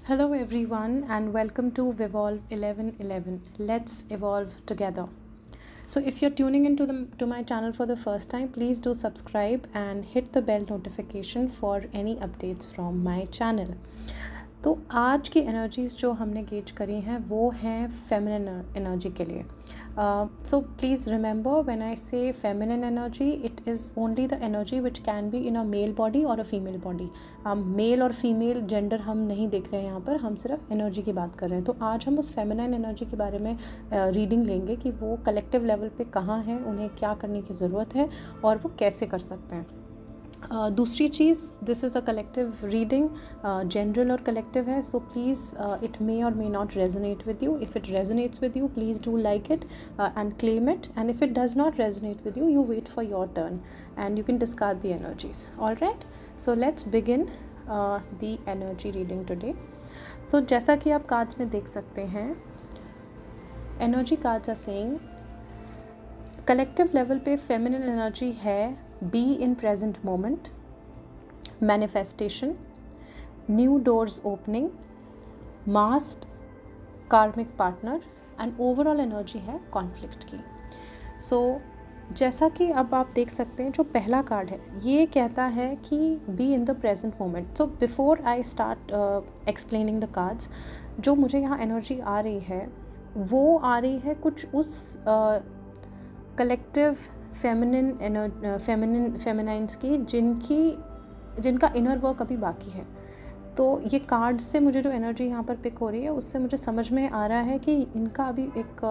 Hello, everyone, and welcome to Vivolve 1111. Let's evolve together. So, if you're tuning into to my channel for the first time, please do subscribe and hit the bell notification for any updates from my channel. तो आज की energies जो हमने gauge करी हैं वो हैं feminine energy के लिए. So please remember when I say feminine energy, it is only the energy which can be in a male body और अ फीमेल बॉडी. मेल और फीमेल जेंडर हम नहीं देख रहे हैं यहाँ पर, हम सिर्फ एनर्जी की बात कर रहे हैं. तो आज हम उस फेमिनिन एनर्जी के बारे में रीडिंग लेंगे कि वो कलेक्टिव लेवल पे कहाँ हैं, उन्हें क्या करने की ज़रूरत है और वो कैसे कर सकते हैं. दूसरी चीज़, this is a collective reading, general और कलेक्टिव है. सो प्लीज़ इट मे और may not resonate with you. If it resonates with you, please do like it and claim it, and if it does not resonate with you, you wait for your turn and you can discard the energies. All right, so let's begin the energy reading today. So जैसा कि आप cards में देख सकते हैं, energy cards are saying collective level पे feminine energy है be in present moment, manifestation, new doors opening, masked, karmic partner, and overall energy है conflict की. So जैसा कि अब आप देख सकते हैं, जो पहला कार्ड है ये कहता है कि be in the present moment. So before I start explaining the cards, जो मुझे यहाँ एनर्जी आ रही है वो आ रही है कुछ उस कलेक्टिव फेमिनाइंस की जिनका इनर वर्क अभी बाकी है. तो ये कार्ड से मुझे जो एनर्जी यहाँ पर पिक हो रही है उससे मुझे समझ में आ रहा है कि इनका अभी एक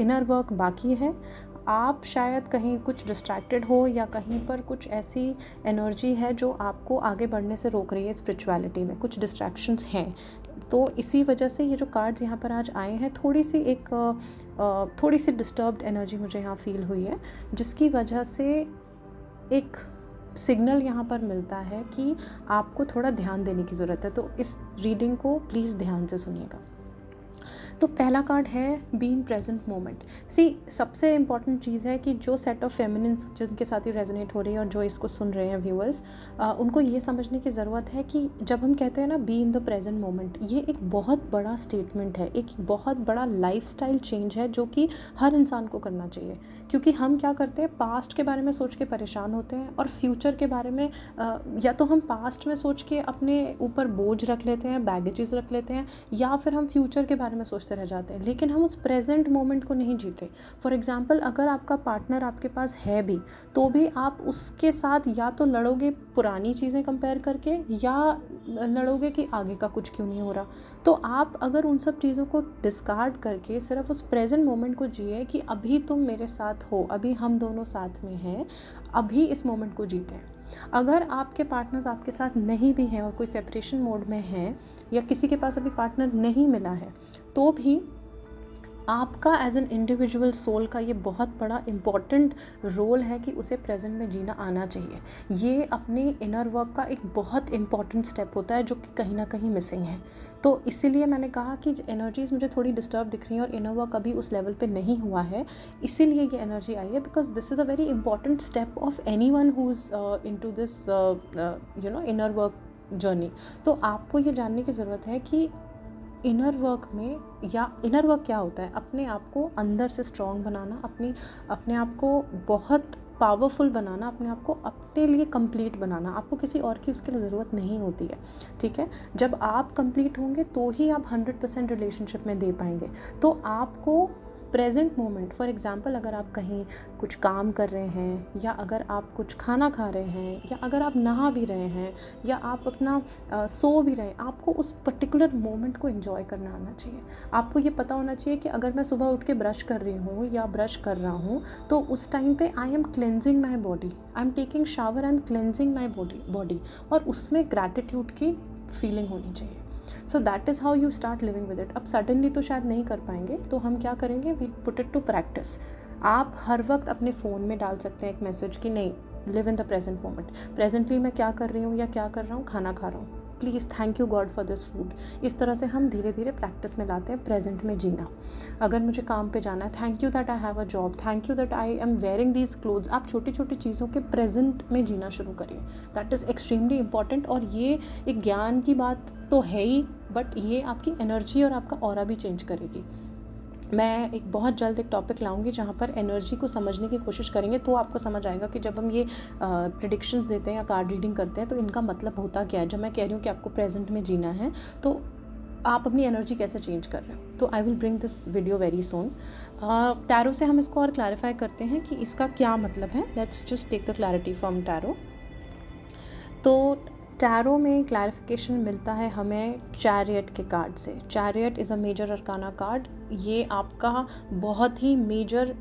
इनर वर्क बाकी है. आप शायद कहीं कुछ डिस्ट्रैक्टेड हो या कहीं पर कुछ ऐसी एनर्जी है जो आपको आगे बढ़ने से रोक रही है. स्पिरिचुअलिटी में कुछ डिस्ट्रैक्शंस हैं, तो इसी वजह से ये जो कार्ड्स यहाँ पर आज आए हैं, थोड़ी सी डिस्टर्ब्ड एनर्जी मुझे यहाँ फील हुई है, जिसकी वजह से एक सिग्नल यहाँ पर मिलता है कि आपको थोड़ा ध्यान देने की ज़रूरत है. तो इस रीडिंग को प्लीज़ ध्यान से सुनिएगा. तो पहला कार्ड है बी इन प्रेजेंट मोमेंट. सबसे इम्पॉर्टेंट चीज़ है कि जो सेट ऑफ फेमिनिन्स जिनके साथ ही रेजोनेट हो रही है और जो इसको सुन रहे हैं व्यूअर्स, उनको ये समझने की ज़रूरत है कि जब हम कहते हैं ना B in the present moment, ये एक बहुत बड़ा स्टेटमेंट है, एक बहुत बड़ा लाइफस्टाइल चेंज है जो कि हर इंसान को करना चाहिए. क्योंकि हम क्या करते हैं, पास्ट के बारे में सोच के परेशान होते हैं और फ्यूचर के बारे में या तो हम पास्ट में सोच के अपने ऊपर बोझ रख लेते हैं, बैगेजेस रख लेते हैं, या फिर हम फ्यूचर के बारे में सोचते रह जाते हैं, लेकिन हम उस प्रेजेंट मोमेंट को नहीं जीते. फॉर एग्जांपल, अगर आपका पार्टनर आपके पास है भी, तो भी आप उसके साथ या तो लड़ोगे पुरानी चीज़ें कंपेयर करके, या लड़ोगे कि आगे का कुछ क्यों नहीं हो रहा. तो आप अगर उन सब चीज़ों को डिस्कार्ड करके सिर्फ उस प्रेजेंट मोमेंट को जिए कि अभी तुम मेरे साथ हो, अभी हम दोनों साथ में हैं, अभी इस मोमेंट को जीते हैं. अगर आपके पार्टनर्स आपके साथ नहीं भी हैं और कोई सेपरेशन मोड में हैं, या किसी के पास अभी पार्टनर नहीं मिला है, तो भी आपका एज एन इंडिविजुअल सोल का ये बहुत बड़ा इम्पॉर्टेंट रोल है कि उसे प्रेजेंट में जीना आना चाहिए. ये अपने इनर वर्क का एक बहुत इम्पॉर्टेंट स्टेप होता है जो कि कहीं ना कहीं मिसिंग है. तो इसीलिए मैंने कहा कि एनर्जीज़ मुझे थोड़ी डिस्टर्ब दिख रही हैं और इनर वर्क अभी उस लेवल पे नहीं हुआ है, इसीलिए ये एनर्जी आई है. Because this is a very important step of any one who is into this inner work journey. तो आपको ये जानने की ज़रूरत है कि इनर वर्क में, या इनर वर्क क्या होता है, अपने आप को अंदर से स्ट्रॉन्ग बनाना, अपने आप को बहुत पावरफुल बनाना, अपने आप को अपने लिए कंप्लीट बनाना. आपको किसी और की उसके लिए ज़रूरत नहीं होती है. ठीक है, जब आप कंप्लीट होंगे तो ही आप 100% रिलेशनशिप में दे पाएंगे. तो आपको प्रेजेंट मोमेंट, फॉर एग्ज़ाम्पल, अगर आप कहीं कुछ काम कर रहे हैं, या अगर आप कुछ खाना खा रहे हैं, या अगर आप नहा भी रहे हैं, या आप अपना सो भी रहे हैं, आपको उस पर्टिकुलर मोमेंट को एंजॉय करना आना चाहिए. आपको ये पता होना चाहिए कि अगर मैं सुबह उठ के ब्रश कर रही हूँ या ब्रश कर रहा हूँ, तो उस टाइम पे I am cleansing my body, I am taking shower, I am cleansing my body, और उसमें ग्रैटिट्यूड की फीलिंग होनी चाहिए. So that is how you start living with it. अब सडनली तो शायद नहीं कर पाएंगे, तो हम क्या करेंगे, we put it to practice. आप हर वक्त अपने फ़ोन में डाल सकते हैं एक मैसेज कि नहीं, live in the present moment. Presently मैं क्या कर रही हूँ या क्या कर रहा हूँ, खाना खा रहा हूँ, please thank you God for this food. इस तरह से हम धीरे धीरे प्रैक्टिस में लाते हैं प्रेजेंट में जीना. अगर मुझे काम पे जाना है, thank you that I have a job, thank you that I am wearing these clothes. आप छोटी छोटी चीज़ों के प्रेजेंट में जीना शुरू करिए. That is extremely important. और ये एक ज्ञान की बात तो है ही, बट ये आपकी एनर्जी और आपका ऑरा भी चेंज करेगी। मैं एक बहुत जल्द एक टॉपिक लाऊंगी जहाँ पर एनर्जी को समझने की कोशिश करेंगे, तो आपको समझ आएगा कि जब हम ये प्रेडिक्शंस देते हैं या कार्ड रीडिंग करते हैं तो इनका मतलब होता क्या है। जब मैं कह रही हूँ कि आपको प्रेजेंट में जीना है तो आप अपनी एनर्जी कैसे चेंज कर रहे हो, तो I will bring this video very soon. Tarot से हम इसको और क्लैरिफाई करते हैं कि इसका क्या मतलब है। Let's just take the clarity from tarot. तो टैरो में क्लैरिफिकेशन मिलता है हमें चैरियट के कार्ड से। Chariot is a major arcana card. ये आपका बहुत ही मेजर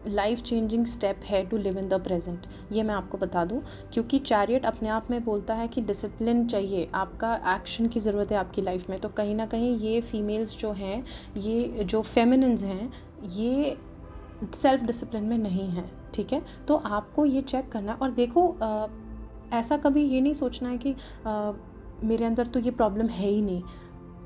लाइफ चेंजिंग स्टेप है to live in the present, ये मैं आपको बता दूं, क्योंकि चैरियट अपने आप में बोलता है कि डिसिप्लिन चाहिए, आपका एक्शन की ज़रूरत है आपकी लाइफ में। तो कहीं ना कहीं ये फीमेल्स जो हैं, ये जो फेमिनिन्स हैं, ये सेल्फ डिसिप्लिन में नहीं हैं, ठीक है। तो आपको ये चेक करना, और देखो ऐसा कभी ये नहीं सोचना है कि मेरे अंदर तो ये प्रॉब्लम है ही नहीं।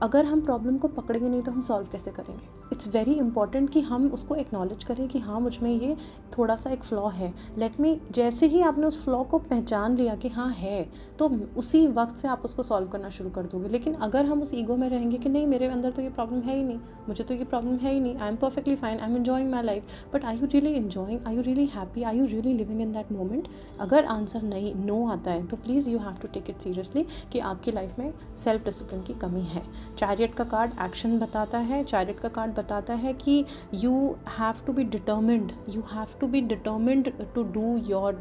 अगर हम प्रॉब्लम को पकड़ेंगे नहीं तो हम सॉल्व कैसे करेंगे। इट्स वेरी इंपॉर्टेंट कि हम उसको एक्नॉलेज करें कि हाँ, मुझ में ये थोड़ा सा एक फ़्लॉ है, लेट मी। जैसे ही आपने उस फ्लॉ को पहचान लिया कि हाँ है, तो उसी वक्त से आप उसको सॉल्व करना शुरू कर दोगे। लेकिन अगर हम उस ईगो में रहेंगे कि नहीं, मेरे अंदर तो ये प्रॉब्लम है ही नहीं, मुझे तो ये प्रॉब्लम है ही नहीं, I am perfectly fine, I am enjoying my life, but are you really enjoying, are you really happy, are you really living in that moment? अगर आंसर नहीं, नो आता है, तो please you have to take it seriously कि आपकी life में self discipline की कमी है। चैरियट का कार्ड एक्शन बताता है। चैरियट का कार्ड बताता है कि you have to be determined, you have to be determined to do your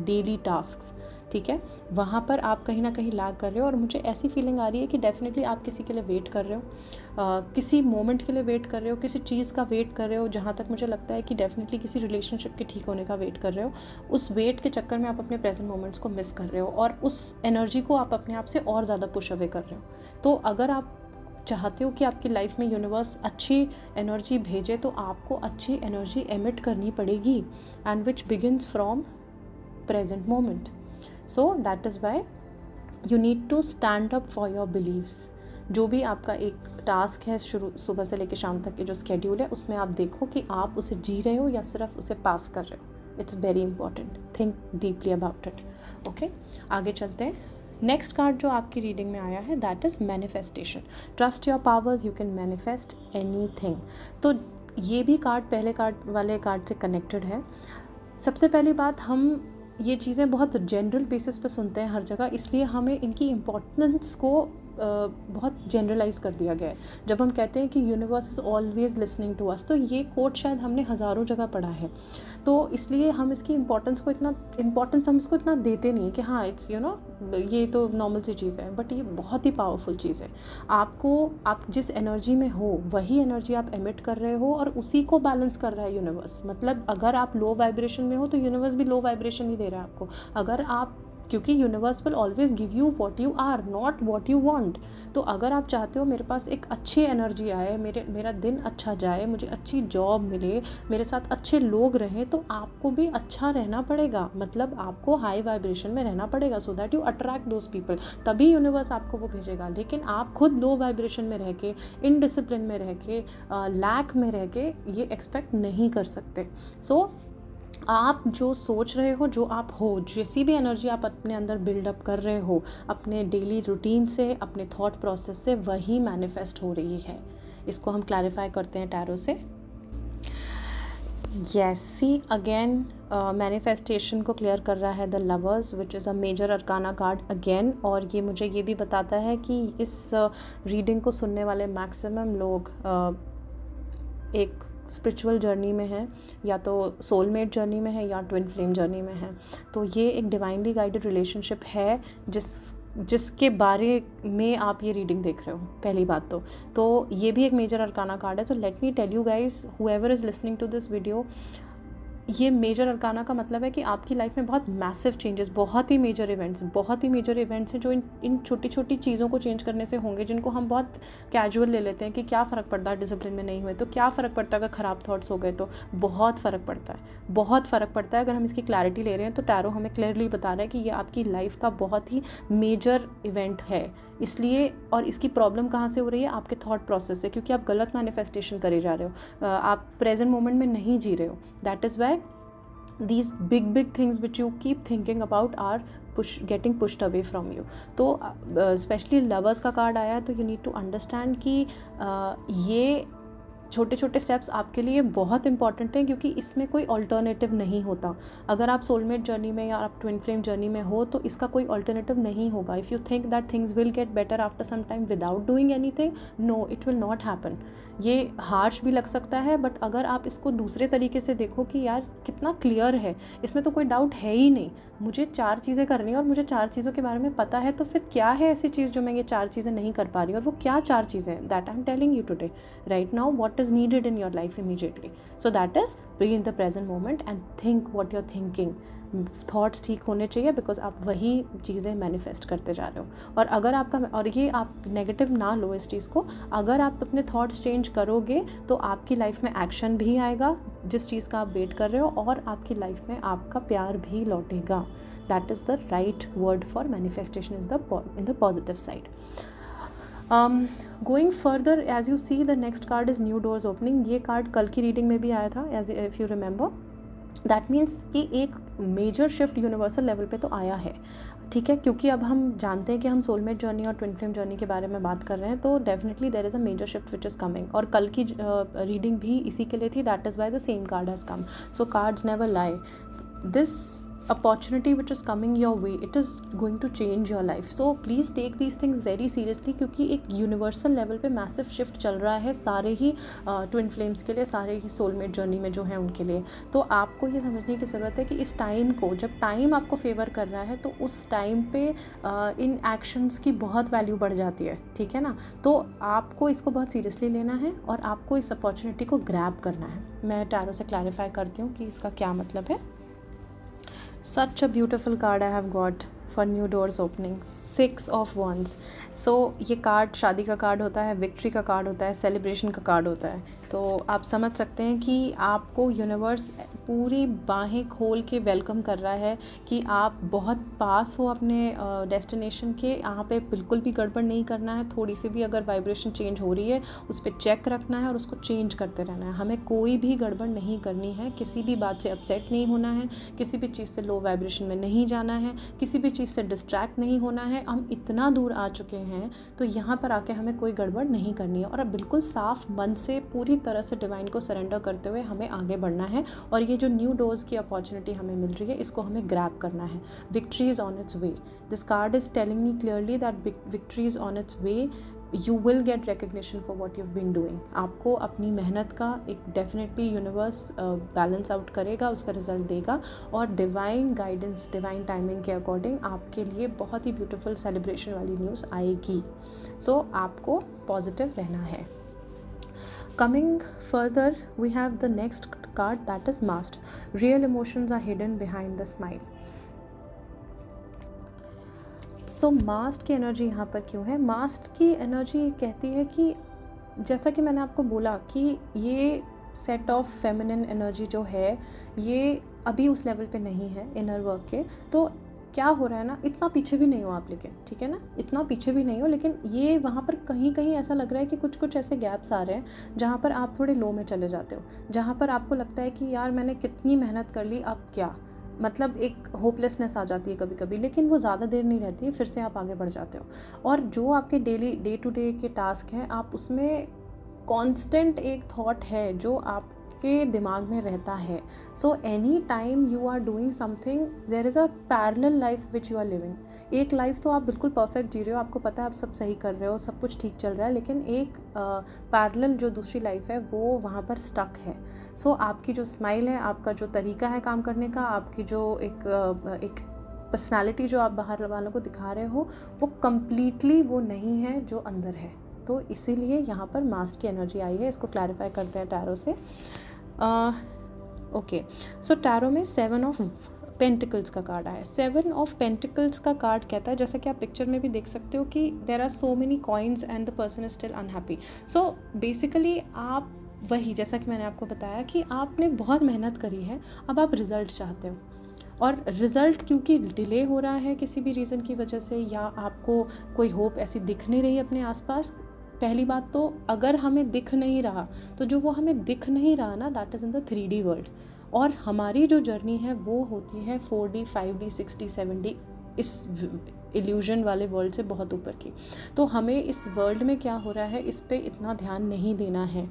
daily tasks, ठीक है। वहाँ पर आप कहीं ना कहीं लैग कर रहे हो, और मुझे ऐसी फीलिंग आ रही है कि डेफिनेटली आप किसी के लिए वेट कर रहे हो, किसी मोमेंट के लिए वेट कर रहे हो, किसी चीज़ का वेट कर रहे हो। जहाँ तक मुझे लगता है कि डेफिनेटली किसी रिलेशनशिप के ठीक होने का वेट कर रहे हो। उस वेट के चक्कर में आप अपने प्रेजेंट मोमेंट्स को मिस कर रहे हो, और उस एनर्जी को आप अपने आप से और ज़्यादा पुश अवे कर रहे हो। तो अगर आप चाहते हो कि आपकी लाइफ में यूनिवर्स अच्छी एनर्जी भेजे, तो आपको अच्छी एनर्जी एमिट करनी पड़ेगी, and which begins from present moment. So that is why you need to stand up for your beliefs. जो भी आपका एक टास्क है, शुरू सुबह से लेकर शाम तक के जो स्केड्यूल है, उसमें आप देखो कि आप उसे जी रहे हो या सिर्फ उसे पास कर रहे हो। It's very important, think deeply about it. Okay, आगे चलते हैं। नेक्स्ट कार्ड जो आपकी रीडिंग में आया है, that is manifestation. Trust your powers, you can manifest anything. तो ये भी कार्ड पहले कार्ड वाले कार्ड से कनेक्टेड है। सबसे पहली बात, हम ये चीज़ें बहुत जनरल बेसिस पे सुनते हैं हर जगह, इसलिए हमें इनकी इम्पोर्टेंस को बहुत जनरलाइज कर दिया गया है। जब हम कहते हैं कि universe is always listening to us, तो ये कोट शायद हमने हज़ारों जगह पढ़ा है, तो इसलिए हम इसकी इम्पोर्टेंस हम इसको इतना देते नहीं कि हाँ इट्स ये तो नॉर्मल सी चीज़ है, बट ये बहुत ही पावरफुल चीज़ है। आप जिस एनर्जी में हो वही एनर्जी आप एमिट कर रहे हो, और उसी को बैलेंस कर रहा है यूनिवर्स। मतलब अगर आप लो वाइब्रेशन में हो तो यूनिवर्स भी लो वाइब्रेशन ही दे रहा है आपको। अगर आप, क्योंकि universe will always give you what you are, not what you want. तो अगर आप चाहते हो मेरे पास एक अच्छी एनर्जी आए, मेरा दिन अच्छा जाए, मुझे अच्छी जॉब मिले, मेरे साथ अच्छे लोग रहें, तो आपको भी अच्छा रहना पड़ेगा। मतलब आपको हाई वाइब्रेशन में रहना पड़ेगा, so that you attract those people, तभी यूनिवर्स आपको वो भेजेगा। लेकिन आप खुद लो वाइब्रेशन में रह के, इनडिसिप्लिन में रह के, लैक में रह के ये एक्सपेक्ट नहीं कर सकते। सो आप जो सोच रहे हो, जो आप हो, जैसी भी एनर्जी आप अपने अंदर बिल्डअप कर रहे हो अपने डेली रूटीन से, अपने थॉट प्रोसेस से, वही मैनिफेस्ट हो रही है। इसको हम क्लैरिफाई करते हैं टैरो से। यस, सी अगेन मैनिफेस्टेशन को क्लियर कर रहा है the lovers, which is a major arcana card again. और ये मुझे ये भी बताता है कि इस रीडिंग को सुनने वाले मैक्सिमम लोग एक स्पिरिचुअल जर्नी में है, या तो सोलमेट जर्नी में है, या ट्विन फ्लेम जर्नी में है। तो ये एक डिवाइनली गाइडेड रिलेशनशिप है जिसके बारे में आप ये रीडिंग देख रहे हो, पहली बात तो ये भी एक मेजर अरकाना कार्ड है। तो let me tell you guys, whoever is listening to this video, ये मेजर अरकाना का मतलब है कि आपकी लाइफ में बहुत मैसिव चेंजेस, बहुत ही मेजर इवेंट्स हैं जो इन छोटी छोटी चीज़ों को चेंज करने से होंगे, जिनको हम बहुत कैजुअल ले लेते हैं कि क्या फ़र्क पड़ता है डिसिप्लिन में नहीं हुए तो, क्या फ़र्क पड़ता है अगर ख़राब थॉट्स हो गए तो। बहुत फ़र्क पड़ता है अगर हम इसकी क्लैरिटी ले रहे हैं तो टैरो हमें क्लियरली बता रहा है कि ये आपकी लाइफ का बहुत ही मेजर इवेंट है। इसलिए, और इसकी प्रॉब्लम कहाँ से हो रही है, आपके थॉट प्रोसेस से, क्योंकि आप गलत मैनिफेस्टेशन करे जा रहे हो, आप प्रेजेंट मोमेंट में नहीं जी रहे हो। That is Y these big things which you keep thinking about are getting pushed away from you. तो स्पेशली लवर्स का कार्ड आया है, तो यू नीड टू अंडरस्टैंड कि ये छोटे छोटे स्टेप्स आपके लिए बहुत इंपॉर्टेंट हैं, क्योंकि इसमें कोई अल्टरनेटिव नहीं होता। अगर आप सोलमेट जर्नी में या आप ट्विन फ्लेम जर्नी में हो तो इसका कोई अल्टरनेटिव नहीं होगा। If you think that things will get better after some time without doing anything, no, it will not happen. ये हार्श भी लग सकता है, बट अगर आप इसको दूसरे तरीके से देखो कि यार कितना क्लियर है, इसमें तो कोई डाउट है ही नहीं, मुझे 4 चीज़ें करनी है और मुझे 4 चीज़ों के बारे में पता है, तो फिर क्या है ऐसी चीज़ जो मैं ये 4 चीज़ें नहीं कर पा रही हूँ, और वो क्या 4 चीज़ें हैं, that I am telling you today right now, what is needed in your life immediately. So that is be in the present moment and think what you are thinking. Thoughts ठीक होने चाहिए, बिकॉज आप वही चीज़ें manifest करते जा रहे हो। और अगर आपका, और ये आप नेगेटिव ना लो इस चीज़ को, अगर आप अपने थॉट्स चेंज करोगे तो आपकी लाइफ में एक्शन भी आएगा जिस चीज़ का आप वेट कर रहे हो, और आपकी लाइफ में आपका प्यार भी लौटेगा। That is the right word for manifestation in the positive side. Going further, as you see, the next card is new doors opening. ये कार्ड कल की रीडिंग में भी आया था, as if you remember. That means कि एक major shift universal level पे तो आया है, ठीक है, क्योंकि अब हम जानते हैं कि हम सोलमेट जर्नी और ट्विन फ्लेम जर्नी के बारे में बात कर रहे हैं, तो definitely there is a major shift which is coming. और कल की रीडिंग भी इसी के लिए थी, that is why the same card has come. So cards never lie. This opportunity which is coming your way, it is going to change your life, so please take these things very seriously, क्योंकि एक universal level पे massive shift चल रहा है सारे ही twin flames के लिए, सारे ही सोलमेट जर्नी में जो है उनके लिए। तो आपको ये समझने की ज़रूरत है कि इस टाइम को, जब टाइम आपको फेवर कर रहा है, तो उस टाइम पे इन एक्शंस की बहुत वैल्यू बढ़ जाती है, ठीक है ना। तो आपको इसको बहुत सीरियसली लेना है और आपको इस अपॉर्चुनिटी को ग्रैब करना है। मैं टैरो से क्लैरिफाई करती हूँ कि इसका क्या मतलब है। Such a beautiful card I have got for new doors opening, 6 of Wands. So ये कार्ड शादी का कार्ड होता है, विक्ट्री का कार्ड होता है, सेलिब्रेशन का कार्ड होता है। तो आप समझ सकते हैं कि आपको यूनिवर्स पूरी बाहें खोल के वेलकम कर रहा है कि आप बहुत पास हो अपने डेस्टिनेशन के। यहाँ पे बिल्कुल भी गड़बड़ नहीं करना है, थोड़ी सी भी अगर वाइब्रेशन चेंज हो रही है उस पर चेक रखना है और उसको चेंज करते रहना है। हमें कोई भी गड़बड़ नहीं करनी है, किसी भी बात से अपसेट नहीं होना है, किसी भी चीज़ से लो वाइब्रेशन में नहीं जाना है, किसी भी चीज़ से डिस्ट्रैक्ट नहीं होना है। हम इतना दूर आ चुके हैं तो यहाँ पर आके हमें कोई गड़बड़ नहीं करनी है, और अब बिल्कुल साफ मन से पूरी तरह से डिवाइन को सरेंडर करते हुए हमें आगे बढ़ना है। और ये जो न्यू डोर्स की अपॉर्चुनिटी हमें मिल रही है, इसको हमें ग्रैब करना है। Victory is on its way. This card is telling me clearly that victory is on its way. You will get recognition for what you've been doing. आपको अपनी मेहनत का एक डेफिनेटली यूनिवर्स बैलेंस आउट करेगा, उसका result देगा, और divine guidance, divine timing के अकॉर्डिंग आपके लिए बहुत ही ब्यूटीफुल सेलिब्रेशन वाली न्यूज़ आएगी। सो आपको पॉजिटिव रहना है। Coming further, we have the next card, that is masked. Real emotions are hidden behind the smile. So mask की एनर्जी यहाँ पर क्यों है? मास्क की एनर्जी कहती है कि जैसा कि मैंने आपको बोला कि ये सेट ऑफ फेमिनिन एनर्जी जो है ये अभी उस लेवल पे नहीं है इनर वर्क के। तो क्या हो रहा है ना, इतना पीछे भी नहीं हो आप, लेकिन ठीक है ना, इतना पीछे भी नहीं हो, लेकिन ये वहाँ पर कहीं कहीं ऐसा लग रहा है कि कुछ कुछ ऐसे गैप्स आ रहे हैं जहाँ पर आप थोड़े लो में चले जाते हो, जहाँ पर आपको लगता है कि यार मैंने कितनी मेहनत कर ली, अब क्या, मतलब एक होपलेसनेस आ जाती है कभी कभी, लेकिन वो ज़्यादा देर नहीं रहती है, फिर से आप आगे बढ़ जाते हो। और जो आपके डेली डे टू डे के टास्क हैं, आप उसमें कांस्टेंट एक थॉट है जो आपके दिमाग में रहता है। So any time you are doing something, there is a parallel life which you are living. एक लाइफ तो आप बिल्कुल परफेक्ट जी रहे हो, आपको पता है आप सब सही कर रहे हो, सब कुछ ठीक चल रहा है, लेकिन एक पैरेलल जो दूसरी लाइफ है वो वहाँ पर स्टक है। सो आपकी जो स्माइल है, आपका जो तरीका है काम करने का, आपकी जो एक पर्सनालिटी जो आप बाहर वालों को दिखा रहे हो, वो कम्प्लीटली वो नहीं है जो अंदर है। तो इसीलिए यहाँ पर मास्क की एनर्जी आई है। इसको क्लैरिफाई करते हैं टैरो से। ओके, सो टैरो में 7 ऑफ पेंटिकल्स का कार्ड आया है। 7 ऑफ पेंटिकल्स का कार्ड कहता है, जैसा कि आप पिक्चर में भी देख सकते हो, कि there are so many coins and the person is still unhappy. So basically आप वही, जैसा कि मैंने आपको बताया कि आपने बहुत मेहनत करी है, अब आप रिज़ल्ट चाहते हो, और रिज़ल्ट क्योंकि डिले हो रहा है किसी भी रीज़न की वजह से, या आपको कोई होप ऐसी दिख नहीं रही अपने आसपास। पहली बात तो अगर हमें दिख नहीं रहा, तो जो वो हमें दिख नहीं रहा ना, that is in the 3D world. और हमारी जो जर्नी है वो होती है 4D, 5D, 6D, 7D इस इल्यूजन वाले वर्ल्ड से बहुत ऊपर की। तो हमें इस वर्ल्ड में क्या हो रहा है इस पे इतना ध्यान नहीं देना है,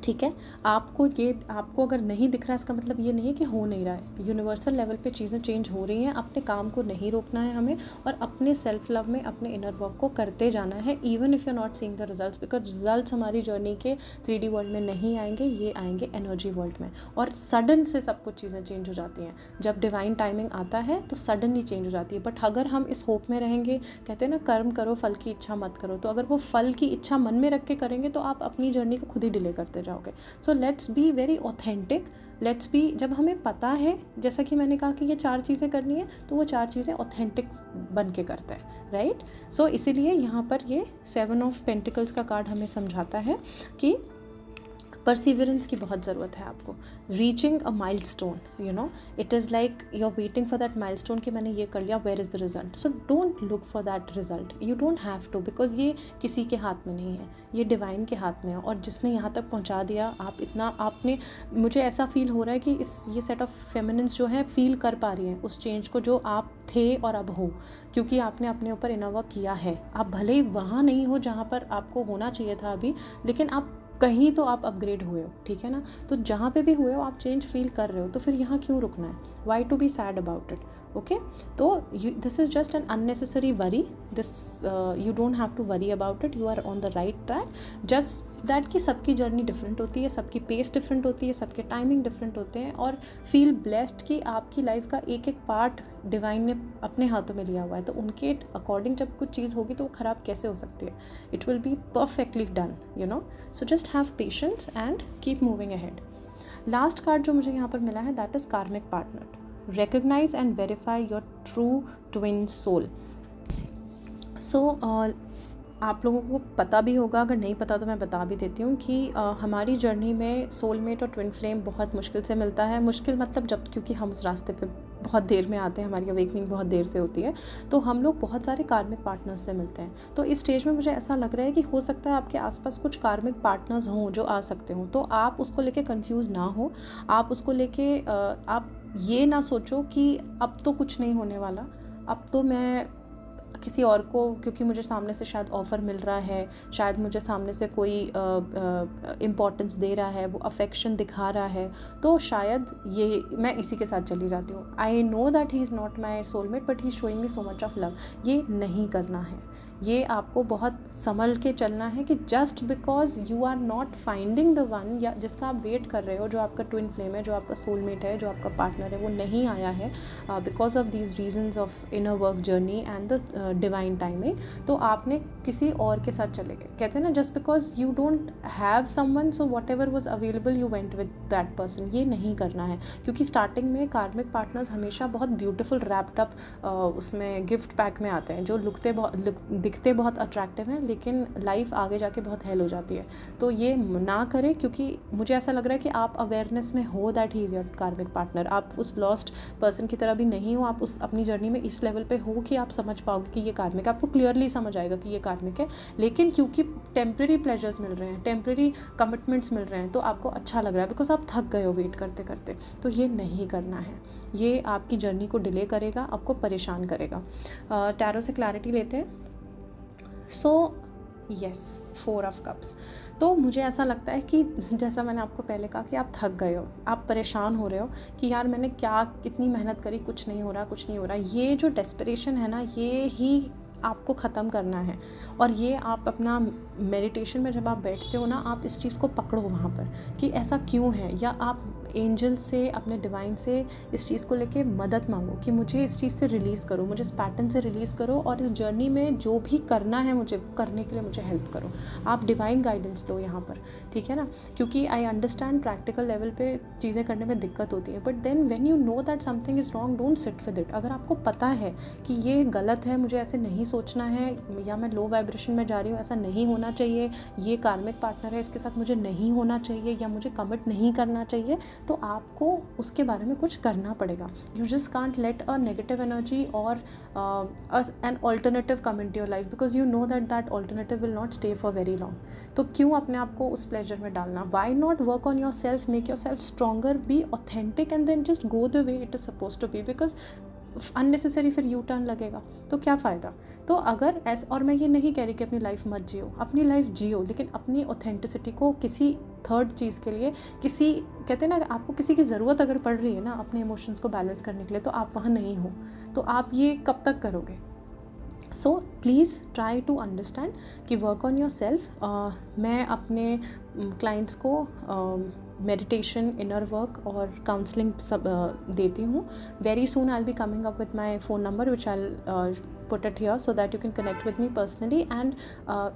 ठीक है। आपको अगर नहीं दिख रहा है इसका मतलब ये नहीं है कि हो नहीं रहा है। यूनिवर्सल लेवल पे चीज़ें चेंज हो रही हैं, अपने काम को नहीं रोकना है हमें, और अपने सेल्फ लव में अपने इनर वर्क को करते जाना है, even if you are not seeing the results, because results हमारी जर्नी के 3D वर्ल्ड में नहीं आएंगे, ये आएंगे एनर्जी वर्ल्ड में। और सडन से सब कुछ चीज़ें चेंज हो जाती हैं। जब डिवाइन टाइमिंग आता है तो सडनली चेंज हो जाती है। बट अगर हम इस होप में रहेंगे, कहते हैं ना कर्म करो फल की इच्छा मत करो, तो अगर वो फल की इच्छा मन में रख के करेंगे तो आप अपनी जर्नी को खुद ही डिले करते जाओगे। So let's be very authentic, let's be, जब हमें पता है, जैसा कि मैंने कहा कि ये 4 चीज़ें करनी है, तो वो 4 चीज़ें ऑथेंटिक बन के करता है, राइट। सो इसीलिए यहाँ पर ये 7 ऑफ पेंटिकल्स का कार्ड हमें समझाता है कि परसिवरेंस की बहुत ज़रूरत है आपको। Reaching a milestone, you know, it is like you are waiting for that milestone कि मैंने ये कर लिया, where is the result. So don't look for that result, you don't have to, because ये किसी के हाथ में नहीं है, ये डिवाइन के हाथ में है। और जिसने यहाँ तक पहुँचा दिया, आपने मुझे ऐसा फील हो रहा है कि ये सेट ऑफ फेमिनिन्स जो है फील कर पा रही हैं उस चेंज को जो आप थे और अब हो, क्योंकि आपने अपने ऊपर इनर वर्क किया है। आप भले ही वहाँ नहीं हो जहाँ पर आपको होना चाहिए था अभी, लेकिन आप कहीं तो आप अपग्रेड हुए हो, ठीक है ना। तो जहाँ पे भी हुए हो आप चेंज फील कर रहे हो, तो फिर यहाँ क्यों रुकना है? Why to be sad about it? Okay, तो this is just an unnecessary worry, this you don't have to worry about it, you are on the right track. Just that कि सबकी जर्नी डिफरेंट होती है, सबकी pace different होती है, सबके timing different होते हैं, और फील ब्लेस्ड कि आपकी लाइफ का एक एक पार्ट डिवाइन ने अपने हाथों में लिया हुआ है, तो उनके अकॉर्डिंग जब कुछ चीज़ होगी तो वो ख़राब कैसे हो सकती है? It will be perfectly done, you know. So just have patience and keep moving ahead. Last card जो मुझे यहाँ पर मिला है, दैट इज़ कार्मिक partner. recognize and verify your true twin soul. So आप लोगों को पता भी होगा, अगर नहीं पता तो मैं बता भी देती हूँ कि हमारी जर्नी में सोलमेट और ट्विन फ्लेम बहुत मुश्किल से मिलता है। मुश्किल मतलब जब, क्योंकि हम उस रास्ते पे बहुत देर में आते हैं, हमारी अवेकनिंग बहुत देर से होती है, तो हम लोग बहुत सारे कार्मिक पार्टनर्स से मिलते हैं। तो इस स्टेज में मुझे ऐसा लग रहा है कि हो सकता है आपके आसपास कुछ कार्मिक पार्टनर्स हों जो आ सकते हों, तो आप उसको लेके कंफ्यूज ना हो। आप उसको लेके आप ये ना सोचो कि अब तो कुछ नहीं होने वाला, अब तो मैं किसी और को, क्योंकि मुझे सामने से शायद ऑफ़र मिल रहा है, शायद मुझे सामने से कोई इम्पोर्टेंस दे रहा है, वो अफेक्शन दिखा रहा है, तो शायद ये मैं इसी के साथ चली जाती हूँ। I know that he is not my soulmate but he is showing me so much of love. ये नहीं करना है, ये आपको बहुत संभल के चलना है कि just because you are not finding the one, या जिसका आप वेट कर रहे हो, जो आपका ट्विन फ्लेम है, जो आपका सोलमेट है, जो आपका पार्टनर है, वो नहीं आया है because of these reasons of inner work journey and the divine timing, तो आपने किसी और के साथ चले गए। कहते हैं ना, just because you don't have someone, so what ever was available you went with that person. ये नहीं करना है, क्योंकि स्टार्टिंग में कार्मिक पार्टनर्स हमेशा बहुत ब्यूटीफुल रैप्ड अप उसमें गिफ्ट पैक में आते हैं, जो दिखते बहुत अट्रैक्टिव हैं, लेकिन लाइफ आगे जाके बहुत हेल हो जाती है। तो ये ना करें, क्योंकि मुझे ऐसा लग रहा है कि आप अवेयरनेस में हो दैट ही इज़ योर कार्मिक पार्टनर। आप उस लॉस्ट पर्सन की तरह भी नहीं हो, आप उस अपनी जर्नी में इस लेवल पे हो कि आप समझ पाओगे कि ये कार्मिक, आपको क्लियरली समझ आएगा कि ये कार्मिक है। लेकिन क्योंकि टेम्प्रेरी प्लेजर्स मिल रहे हैं, टेम्प्रेरी कमिटमेंट्स मिल रहे हैं, तो आपको अच्छा लग रहा है बिकॉज आप थक गए हो वेट करते करते, तो ये नहीं करना है। ये आपकी जर्नी को डिले करेगा, आपको परेशान करेगा। टैरो से क्लैरिटी लेते हैं। So yes, 4 of cups. तो मुझे ऐसा लगता है कि जैसा मैंने आपको पहले कहा कि आप थक गए हो, आप परेशान हो रहे हो कि यार मैंने कितनी मेहनत करी, कुछ नहीं हो रहा। ये जो डेस्परेशन है ना, ये ही आपको ख़त्म करना है। और ये आप अपना मेडिटेशन में जब आप बैठते हो ना, आप इस चीज़ को पकड़ो वहाँ पर कि ऐसा क्यों है, या आप एंजल से, अपने डिवाइन से इस चीज़ को लेके मदद मांगो कि मुझे इस चीज़ से रिलीज़ करो, मुझे इस पैटर्न से रिलीज़ करो, और इस जर्नी में जो भी करना है मुझे करने के लिए मुझे हेल्प करो। आप डिवाइन गाइडेंस लो यहाँ पर, ठीक है ना। क्योंकि आई अंडरस्टैंड प्रैक्टिकल लेवल पे चीज़ें करने में दिक्कत होती है, but then when you know that something is wrong, don't sit with it. अगर आपको पता है कि ये गलत है, मुझे ऐसे नहीं सोचना है, या मैं लो वाइब्रेशन में जा रही हूँ, ऐसा नहीं होना चाहिए, ये कार्मिक पार्टनर है, इसके साथ मुझे नहीं होना चाहिए, या मुझे कमिट नहीं करना चाहिए, तो आपको उसके बारे में कुछ करना पड़ेगा। You just can't let a negative energy और an alternative come into your life, because you know that alternative will not stay for very long. तो क्यों अपने आप को उस प्लेजर में डालना? Why not work on yourself, make yourself stronger, be authentic, and then just go the way it is suppose to be. Because unnecessary फिर U turn लगेगा, तो क्या फ़ायदा। तो अगर ऐसा, और मैं ये नहीं कह रही कि अपनी लाइफ मत जियो, अपनी लाइफ जियो, लेकिन अपनी ऑथेंटिसिटी को किसी थर्ड चीज़ के लिए, किसी, कहते हैं ना, आपको किसी की ज़रूरत अगर पड़ रही है ना अपने इमोशंस को बैलेंस करने के लिए, तो आप वहाँ नहीं हो, तो आप ये कब तक करोगे। So please try to understand कि वर्क ऑन योर सेल्फ। मैं अपने क्लाइंट्स को मेडिटेशन, इनर वर्क और काउंसलिंग सब देती हूँ। Very soon I will be coming up with my phone number which I put it here so that you can connect with me personally, and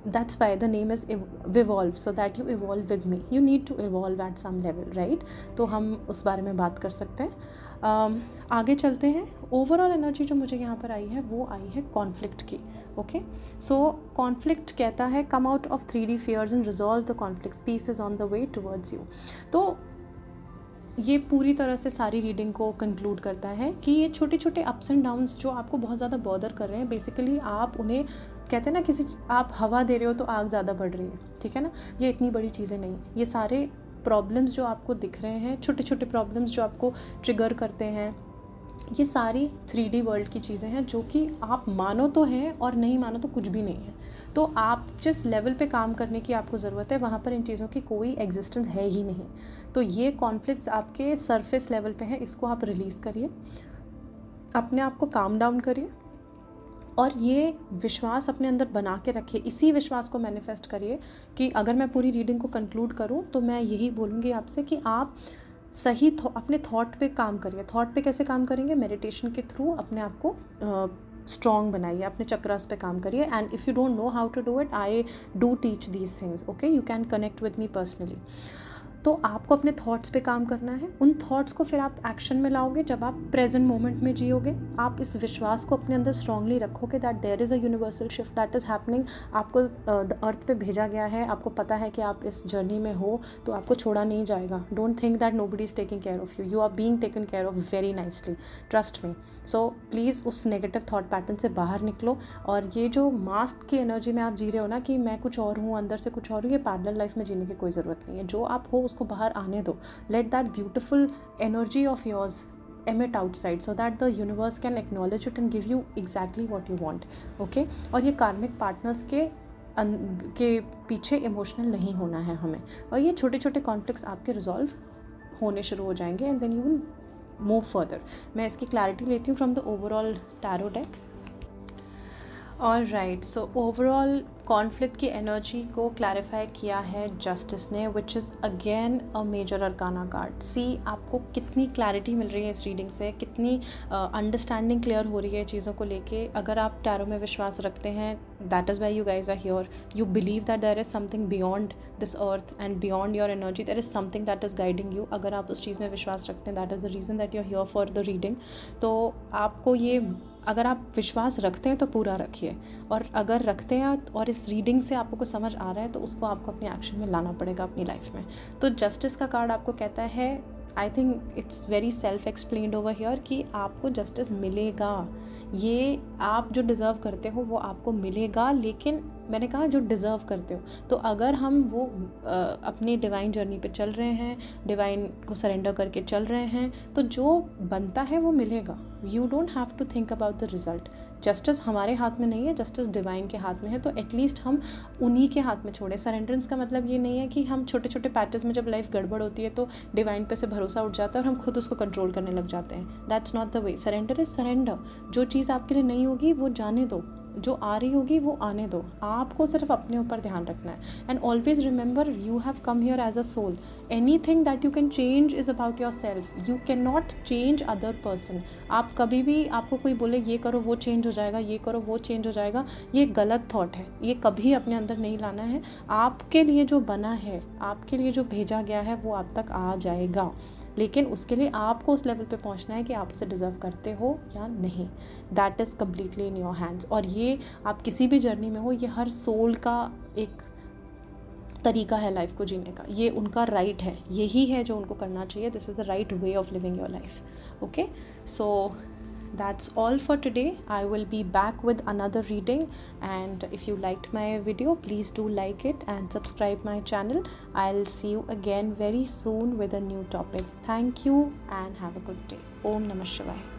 that's why the name is Vivolve, so that you evolve with me. You need to evolve at some level, right? तो हम उस बारे में बात कर सकते हैं। आगे चलते हैं। ओवरऑल एनर्जी जो मुझे यहाँ पर आई है वो आई है कॉन्फ्लिक्ट की। ओके, सो कॉन्फ्लिक्ट कहता है come out of 3D fears and resolve the conflicts, peace is on the way towards you। तो ये पूरी तरह से सारी रीडिंग को कंक्लूड करता है कि ये छोटे छोटे अप्स एंड डाउन्स जो आपको बहुत ज़्यादा बॉदर कर रहे हैं, बेसिकली आप उन्हें, कहते हैं ना, किसी आप हवा दे रहे हो तो आग ज़्यादा बढ़ रही है, ठीक है ना, ये इतनी बड़ी चीज़ें नहीं हैं। ये सारे प्रॉब्लम्स जो आपको दिख रहे हैं, छोटे छोटे प्रॉब्लम्स जो आपको ट्रिगर करते हैं, ये सारी 3D वर्ल्ड की चीज़ें हैं जो कि आप मानो तो हैं और नहीं मानो तो कुछ भी नहीं है। तो आप जिस लेवल पे काम करने की आपको ज़रूरत है, वहाँ पर इन चीज़ों की कोई एग्जिस्टेंस है ही नहीं। तो ये कॉन्फ्लिक्ट्स आपके सरफेस लेवल पे हैं, इसको आप रिलीज़ करिए, अपने आप को काम डाउन करिए और ये विश्वास अपने अंदर बना के रखिए। इसी विश्वास को मैनिफेस्ट करिए कि अगर मैं पूरी रीडिंग को कंक्लूड करूँ तो मैं यही बोलूँगी आपसे कि आप सही अपने थॉट पे काम करिए। थॉट पे कैसे काम करेंगे? मेडिटेशन के थ्रू अपने आप को स्ट्रॉन्ग बनाइए, अपने चक्रास पे काम करिए। And if you don't know how to do it, I do teach these things. Okay, you can connect with me personally. तो आपको अपने थॉट्स पे काम करना है। उन थॉट्स को फिर आप एक्शन में लाओगे जब आप प्रेजेंट मोमेंट में जियोगे। आप इस विश्वास को अपने अंदर स्ट्रांगली रखोगे that there is a universal shift that is happening. आपको अर्थ पे भेजा गया है, आपको पता है कि आप इस जर्नी में हो, तो आपको छोड़ा नहीं जाएगा। Don't think that nobody is taking care of you, you are being taken care of very nicely, trust me. So please उस नेगेटिव थॉट पैटर्न से बाहर निकलो। और ये जो मास्क की एनर्जी में आप जी रहे हो ना कि मैं कुछ और हूँ, अंदर से कुछ और हूँ, ये पैरेलल लाइफ में जीने की कोई ज़रूरत नहीं है। जो आप हो उसको बाहर आने दो। Let that beautiful energy of yours emit outside so that the universe can acknowledge it and give you exactly what you want. Okay? और ये कार्मिक पार्टनर्स के पीछे इमोशनल नहीं होना है हमें। और ये छोटे छोटे कॉन्फ्लिक्ट्स आपके रिजॉल्व होने शुरू हो जाएंगे and then you will move further. मैं इसकी क्लैरिटी लेती हूँ from the overall tarot deck. All right, so overall conflict की एनर्जी को क्लैरिफाई किया है जस्टिस ने, which is again a major arcana card. See आपको कितनी क्लैरिटी मिल रही है इस रीडिंग से, कितनी अंडरस्टैंडिंग क्लियर हो रही है चीज़ों को लेके। अगर आप टैरो में विश्वास रखते हैं, that is why you guys are here. You believe that there is something beyond this earth and beyond your energy, there is something that is guiding you. अगर आप उस चीज़ में विश्वास रखते हैं, that is the reason that you are here for the reading. तो आपको ये, अगर आप विश्वास रखते हैं तो पूरा रखिए, और अगर रखते हैं और इस रीडिंग से आपको कुछ समझ आ रहा है तो उसको आपको अपने एक्शन में लाना पड़ेगा अपनी लाइफ में। तो जस्टिस का कार्ड आपको कहता है, I think it's very self explained over here, कि आपको जस्टिस मिलेगा। ये आप जो डिज़र्व करते हो वो आपको मिलेगा, लेकिन मैंने कहा जो डिज़र्व करते हो। तो अगर हम वो अपनी डिवाइन जर्नी पे चल रहे हैं, डिवाइन को सरेंडर करके चल रहे हैं, तो जो बनता है वो मिलेगा। You don't have to think about the result. Justice हमारे हाथ में नहीं है, जस्टिस डिवाइन के हाथ में है। तो एटलीस्ट हम उन्हीं के हाथ में छोड़े। सरेंडरेंस का मतलब ये नहीं है कि हम छोटे छोटे पैटर्न्स में जब लाइफ गड़बड़ होती है तो डिवाइन पे से भरोसा उठ जाता है और हम खुद उसको कंट्रोल करने लग जाते हैं। That's not the way. Surrender is surrender. जो चीज़ आपके लिए नहीं होगी वो जाने दो, जो आ रही होगी वो आने दो। आपको सिर्फ अपने ऊपर ध्यान रखना है। And always remember, you have come here as a soul. Anything that you can change is about yourself. You can not change other person. आप कभी भी, आपको कोई बोले ये करो वो चेंज हो जाएगा, ये करो वो चेंज हो जाएगा, ये गलत थॉट है। ये कभी अपने अंदर नहीं लाना है। आपके लिए जो बना है, आपके लिए जो भेजा गया है, वो आप तक आ जाएगा। लेकिन उसके लिए आपको उस लेवल पे पहुंचना है कि आप उसे डिज़र्व करते हो या नहीं। That is completely in your hands. और ये आप किसी भी जर्नी में हो, ये हर सोल का एक तरीका है लाइफ को जीने का। ये उनका राइट है, यही है जो उनको करना चाहिए। This is the right way of living your life. Okay, so that's all for today. I will be back with another reading, and if you liked my video, please do like it and subscribe my channel. I'll see you again very soon with a new topic. Thank you and have a good day. Om Namah Shivaya.